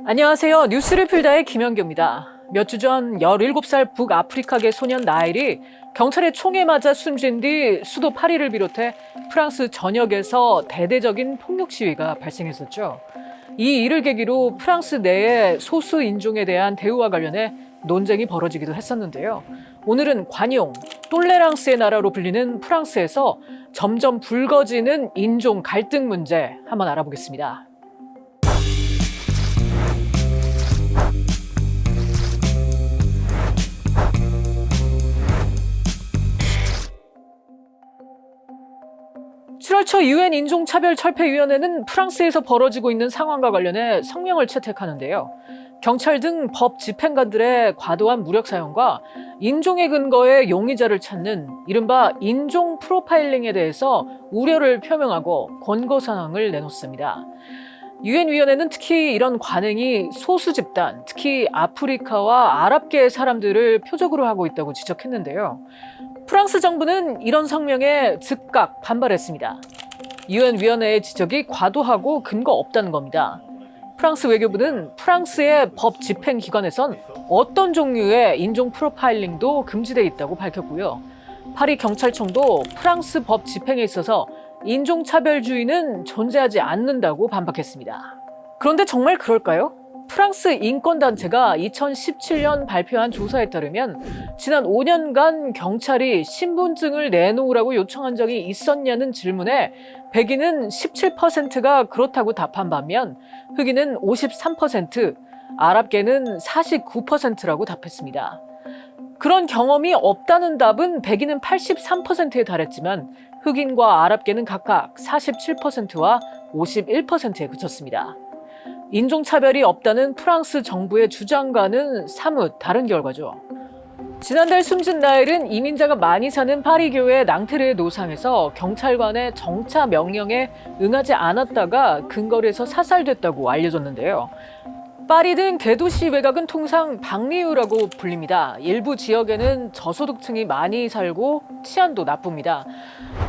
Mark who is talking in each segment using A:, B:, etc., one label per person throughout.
A: 안녕하세요. 뉴스를 풀다의 김연경입니다. 몇 주 전 17살 북아프리카계 소년 나일이 경찰의 총에 맞아 숨진 뒤 수도 파리를 비롯해 프랑스 전역에서 대대적인 폭력 시위가 발생했었죠. 이 일을 계기로 프랑스 내의 소수 인종에 대한 대우와 관련해 논쟁이 벌어지기도 했었는데요. 오늘은 관용, 똘레랑스의 나라로 불리는 프랑스에서 점점 불거지는 인종 갈등 문제 한번 알아보겠습니다. (7월) 초 UN 인종차별철폐위원회는 프랑스에서 벌어지고 있는 상황과 관련해 성명을 채택하는데요. 경찰 등 법 집행관들의 과도한 무력 사용과 인종의 근거에 용의자를 찾는 이른바 인종 프로파일링에 대해서 우려를 표명하고 권고사항을 내놓습니다. 유엔위원회는 특히 이런 관행이 소수 집단, 특히 아프리카와 아랍계의 사람들을 표적으로 하고 있다고 지적했는데요. 프랑스 정부는 이런 성명에 즉각 반발했습니다. 유엔위원회의 지적이 과도하고 근거 없다는 겁니다. 프랑스 외교부는 프랑스의 법 집행기관에선 어떤 종류의 인종 프로파일링도 금지돼 있다고 밝혔고요. 파리 경찰청도 프랑스 법 집행에 있어서 인종차별주의는 존재하지 않는다고 반박했습니다. 그런데 정말 그럴까요? 프랑스 인권단체가 2017년 발표한 조사에 따르면 지난 5년간 경찰이 신분증을 내놓으라고 요청한 적이 있었냐는 질문에 백인은 17%가 그렇다고 답한 반면 흑인은 53%, 아랍계는 49%라고 답했습니다. 그런 경험이 없다는 답은 백인은 83%에 달했지만 흑인과 아랍계는 각각 47%와 51%에 그쳤습니다. 인종차별이 없다는 프랑스 정부의 주장과는 사뭇 다른 결과죠. 지난달 숨진 나일은 이민자가 많이 사는 파리 교회 낭테르의 노상에서 경찰관의 정차 명령에 응하지 않았다가 근거리에서 사살됐다고 알려졌는데요. 파리 등 대도시 외곽은 통상 방리우라고 불립니다. 일부 지역에는 저소득층이 많이 살고 치안도 나쁩니다.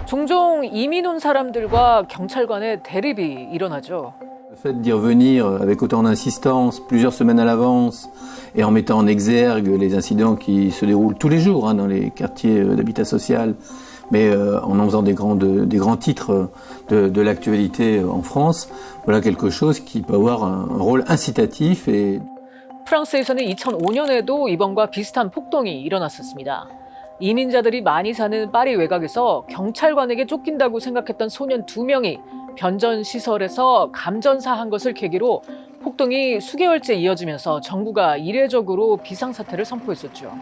A: 종종 이민 온 사람들과 경찰관의 대립이 일어나죠.
B: Le fait d'y revenir avec autant d'insistance, plusieurs semaines à l'avance, et en mettant en exergue les incidents qui se déroulent tous les jours dans les quartiers d'habitat social, mais en faisant des grands titres de l'actualité en France, voilà quelque chose qui peut avoir un rôle incitatif.
A: 프랑스에서는 2005년에도 이번과 비슷한 폭동이 일어났었습니다. 이민자들이 많이 사는 파리 외곽에서 경찰관에게 쫓긴다고 생각했던 소년 2명이 변전시설에서 감전사한 것을 계기로 폭동이 수개월째 이어지면서 정부가 이례적으로 비상사태를 선포했었죠.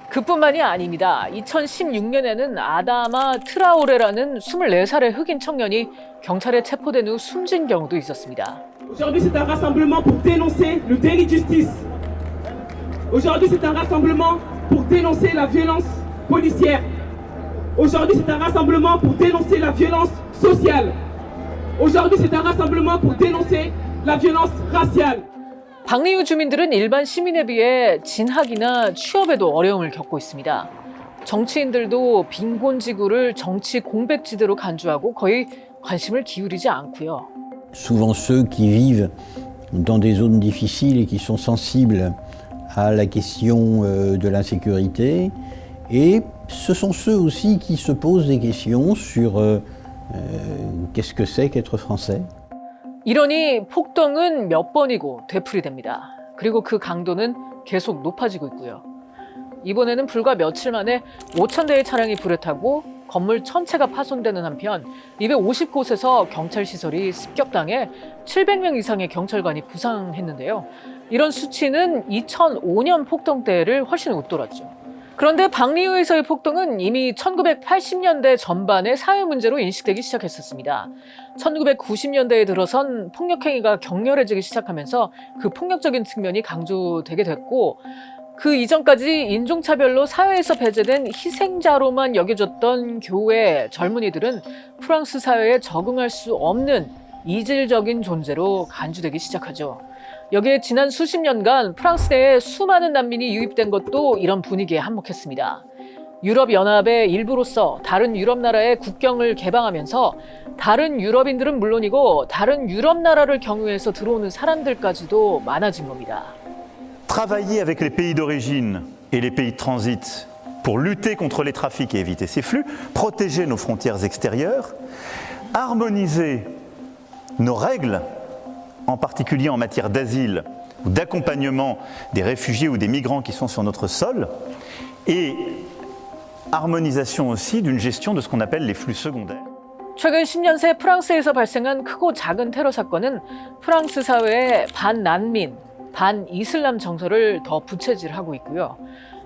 A: 그뿐만이 아닙니다. 2016년에는 아다마 트라오레라는 24살의 흑인 청년이 경찰에 체포된 후 숨진 경우도 있었습니다.
C: Aujourd'hui, c'est un rassemblement pour dénoncer le déni de justice. Aujourd'hui, c'est un rassemblement pour dénoncer la violence policière. Aujourd'hui, c'est un rassemblement pour dénoncer la violence sociale. Aujourd'hui, c'est un rassemblement pour dénoncer la violence raciale.
A: 방리우 주민들은 일반 시민에 비해 진학이나 취업에도 어려움을 겪고 있습니다. 정치인들도 빈곤지구를 정치 공백지대로 간주하고 거의 관심을 기울이지 않고요.
D: Souvent ceux qui vivent dans des zones difficiles et qui sont sensibles à la question de l'insécurité. Et ce sont ceux aussi qui se posent des questions sur qu'est-ce que c'est qu'être français.
A: 이러니 폭동은 몇 번이고 되풀이됩니다. 그리고 그 강도는 계속 높아지고 있고요. 이번에는 불과 며칠 만에 5,000대의 차량이 불에 타고 건물 전체가 파손되는 한편 250곳에서 경찰시설이 습격당해 700명 이상의 경찰관이 부상했는데요. 이런 수치는 2005년 폭동 때를 훨씬 웃돌았죠. 그런데 방리우에서의 폭동은 이미 1980년대 전반의 사회 문제로 인식되기 시작했었습니다. 1990년대에 들어선 폭력행위가 격렬해지기 시작하면서 그 폭력적인 측면이 강조되게 됐고 그 이전까지 인종차별로 사회에서 배제된 희생자로만 여겨졌던 교회 젊은이들은 프랑스 사회에 적응할 수 없는 이질적인 존재로 간주되기 시작하죠. 여기에 지난 수십 년간 프랑스 내에 수많은 난민이 유입된 것도 이런 분위기에 한몫했습니다. 유럽연합의 일부로서 다른 유럽 나라의 국경을 개방하면서 다른 유럽인들은 물론이고 다른 유럽 나라를 경유해서 들어오는 사람들까지도 많아진 겁니다.
E: Travailler avec les pays d'origine et les pays de transit pour lutter contre les trafics et éviter ces flux, protéger nos frontières extérieures, harmoniser nos règles, en particulier en matière d'asile ou d'accompagnement des réfugiés ou des migrants qui sont sur notre sol, et harmonisation aussi d'une gestion de ce qu'on appelle les flux secondaires.
A: 최근 10년 새 프랑스에서 발생한 크고 작은 테러 사건은 프랑스 사회의 반난민, 반이슬람 정서를 더 부채질하고 있고요.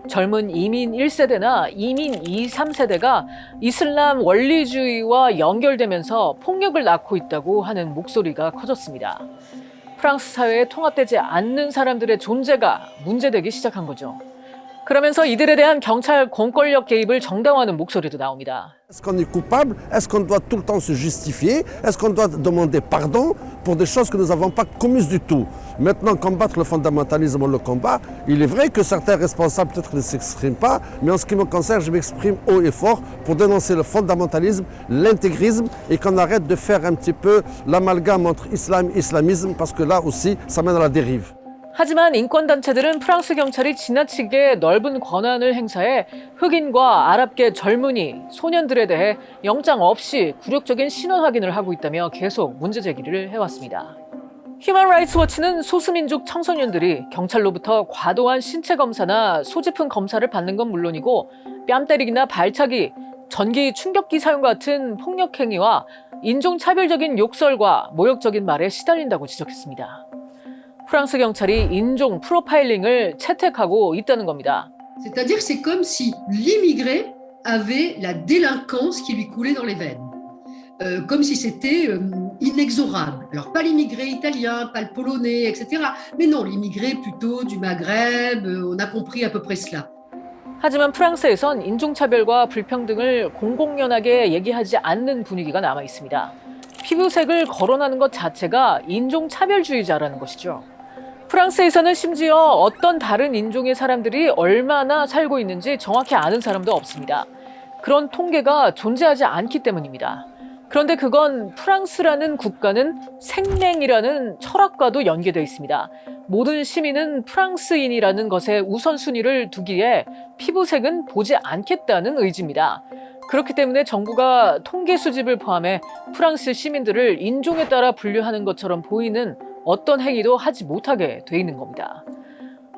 A: 젊은 이민 1세대나 이민 2, 3세대가 이슬람 원리주의와 연결되면서 폭력을 낳고 있다고 하는 목소리가 커졌습니다. 프랑스 사회에 통합되지 않는 사람들의 존재가 문제되기 시작한 거죠. 그러면서 이들에 대한 경찰 공권력 개입을 정당화하는 목소리도 나옵니다.
F: Est-ce qu'on est coupable? Est-ce qu'on doit tout le temps se justifier? Est-ce qu'on doit demander pardon pour des choses que nous n'avons pas commises du tout? Maintenant, combattre le fondamentalisme, on le combat. Il est vrai que certains responsables peut-être ne s'expriment pas, mais en ce qui me concerne, je m'exprime haut et fort pour dénoncer le fondamentalisme, l'intégrisme et qu'on arrête de faire un petit peu l'amalgame entre islam et islamisme parce que là aussi, ça mène à la dérive.
A: 하지만 인권단체들은 프랑스 경찰이 지나치게 넓은 권한을 행사해 흑인과 아랍계 젊은이, 소년들에 대해 영장 없이 굴욕적인 신원 확인을 하고 있다며 계속 문제 제기를 해왔습니다. 휴먼 라이츠 워치는 소수민족 청소년들이 경찰로부터 과도한 신체 검사나 소지품 검사를 받는 건 물론이고 뺨 때리기나 발차기, 전기 충격기 사용 같은 폭력 행위와 인종차별적인 욕설과 모욕적인 말에 시달린다고 지적했습니다. 프랑스 경찰이 인종 프로파일링을 채택하고 있다는 겁니다.
G: C'est-à-dire que c'est comme si l'immigré avait la délinquance qui lui coulait dans les veines. Comme si c'était inexorable. Alors pas l'immigré italien, pas le polonais, etc. Mais non, l'immigré plutôt du Maghreb, on a compris à peu près cela.
A: 하지만 프랑스에선 인종차별과 불평등을 공공연하게 얘기하지 않는 분위기가 남아 있습니다. 피부색을 거론하는 것 자체가 인종차별주의자라는 것이죠. 프랑스에서는 심지어 어떤 다른 인종의 사람들이 얼마나 살고 있는지 정확히 아는 사람도 없습니다. 그런 통계가 존재하지 않기 때문입니다. 그런데 그건 프랑스라는 국가는 생명이라는 철학과도 연계되어 있습니다. 모든 시민은 프랑스인이라는 것에 우선순위를 두기에 피부색은 보지 않겠다는 의지입니다. 그렇기 때문에 정부가 통계 수집을 포함해 프랑스 시민들을 인종에 따라 분류하는 것처럼 보이는 어떤 행위도 하지 못하게 돼 있는 겁니다.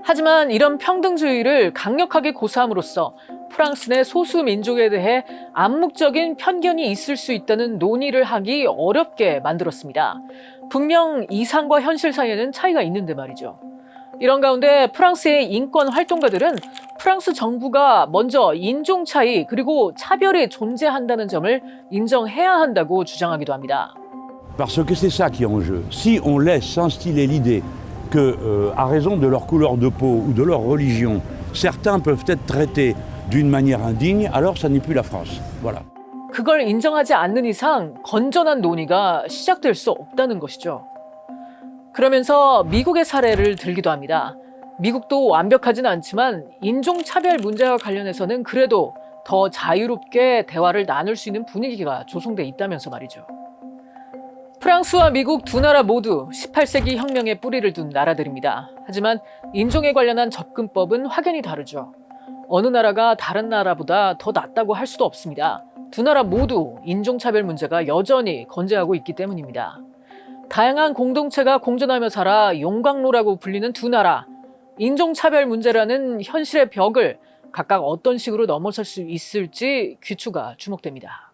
A: 하지만 이런 평등주의를 강력하게 고수함으로써 프랑스 내 소수 민족에 대해 암묵적인 편견이 있을 수 있다는 논의를 하기 어렵게 만들었습니다. 분명 이상과 현실 사이에는 차이가 있는데 말이죠. 이런 가운데 프랑스의 인권 활동가들은 프랑스 정부가 먼저 인종 차이 그리고 차별이 존재한다는 점을 인정해야 한다고 주장하기도 합니다.
H: Parce que c'est ça qui est en jeu. Si on laisse s'instiller l'idée que, à raison de leur couleur de peau ou de leur religion, certains peuvent être traités d'une manière indigne, alors ça n'est plus la France. Voilà.
A: 그걸 인정하지 않는 이상 건전한 논의가 시작될 수 없다는 것이죠. 그러면서 미국의 사례를 들기도 합니다. 미국도 완벽하진 않지만 인종차별 문제와 관련해서는 그래도 더 자유롭게 대화를 나눌 수 있는 분위기가 조성돼 있다면서 말이죠. 프랑스와 미국 두 나라 모두 18세기 혁명에 뿌리를 둔 나라들입니다. 하지만 인종에 관련한 접근법은 확연히 다르죠. 어느 나라가 다른 나라보다 더 낫다고 할 수도 없습니다. 두 나라 모두 인종차별 문제가 여전히 건재하고 있기 때문입니다. 다양한 공동체가 공존하며 살아 용광로라고 불리는 두 나라. 인종차별 문제라는 현실의 벽을 각각 어떤 식으로 넘어설 수 있을지 귀추가 주목됩니다.